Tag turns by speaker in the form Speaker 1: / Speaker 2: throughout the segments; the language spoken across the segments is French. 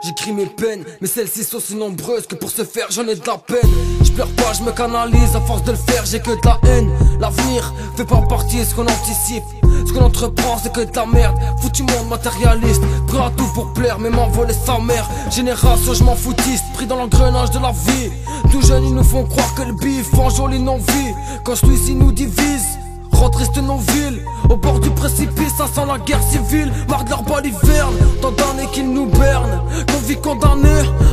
Speaker 1: J'écris mes peines, mais celles-ci sont si nombreuses que pour ce faire j'en ai de la peine. Je pleure pas, je me canalise, à force de le faire j'ai que de la haine. L'avenir fait pas partie de ce qu'on anticipe. Ce qu'on entreprend c'est que de la merde. Foutu monde matérialiste, prêt à tout pour plaire mais m'envoler sa mère. Génération je m'en foutiste, pris dans l'engrenage de la vie. Tout jeunes ils nous font croire que le bif enjolit nos vies. Quand celui-ci nous divise, rend triste nos villes. Au bord du précipice, ça sent la guerre civile. Marre de leur baliverne, tant d'années qu'ils nous bernent. Qu'on vit condamné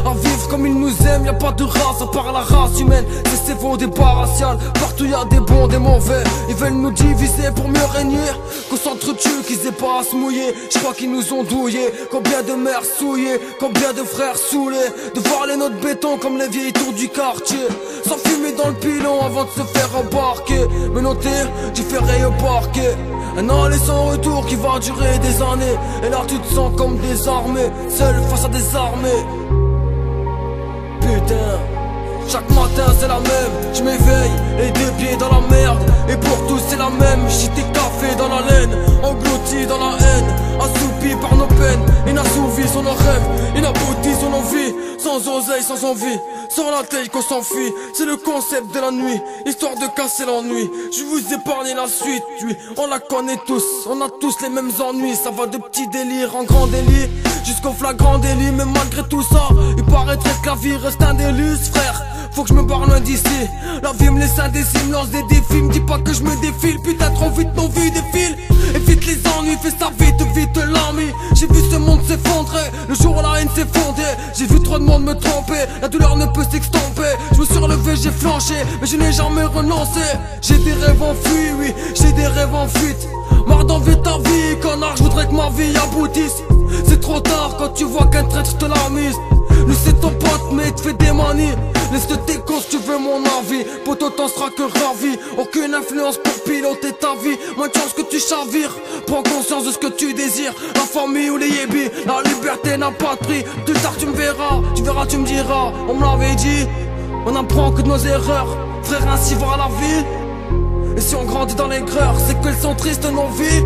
Speaker 1: à vivre comme ils nous aiment. Y'a pas de race à part la race humaine. C'est faux débat racial, partout y'a des bons, des mauvais. Ils veulent nous diviser pour mieux régner. Qu'on s'entretue, qu'ils aient pas à se mouiller. Je crois qu'ils nous ont douillés. Combien de mères souillées, combien de frères saoulés. De voir les notes béton comme les vieilles tours du quartier. Sans fumer dans le pilon avant de se faire embarquer. Mais noter, tu ferais au parquet. Un aller sans retour qui va durer des années. Et là tu te sens comme désarmé, seul face à des armées. Putain, chaque matin c'est la même. Je m'éveille, les deux pieds dans la merde. Et pour tous c'est la même. J'étais café dans la laine, englouti dans la haine. Assoupi par nos peines, inassouvis sur nos rêves. Inaboutis sur nos vies, sans oseille, sans envie. Sans la tête qu'on s'enfuit, c'est le concept de la nuit. Histoire de casser l'ennui, je vous épargne la suite. Oui, on la connaît tous, on a tous les mêmes ennuis. Ça va de petits délires en grand délit jusqu'au flagrant délit. Mais malgré tout ça, il paraîtrait que la vie reste un déluge, frère. Faut que je me barre loin d'ici. La vie me laisse indécis, me lance des défis. Me dis pas que je me défile, putain trop vite nos vies défilent. Évite les ennuis, fais ça vite, vite l'ami. J'ai vu ce monde s'effondrer, le jour où la haine s'est fondée. J'ai vu trop de monde me tromper, la douleur ne peut s'extomper. Je me suis relevé, j'ai flanché, mais je n'ai jamais renoncé. J'ai des rêves en fuite, oui, j'ai des rêves en fuite. Marre d'enlever ta vie, connard, je voudrais que ma vie aboutisse. C'est trop tard quand tu vois qu'un traître te l'a mise. Lui c'est ton pote mais il te fait des manies. Laisse-le tes causes, tu veux mon avis. Poto t'en sera que ravi. Aucune influence pour piloter ta vie. Moins de chance que tu chavires. Prends conscience de ce que tu désires. La famille ou les yébis, la liberté n'a pas de prix. Plus tard tu me verras, tu me diras. On me l'avait dit, on apprend que de nos erreurs. Frère, ainsi voir la vie. Et si on grandit dans l'aigreur, c'est qu'elles sont tristes nos vies.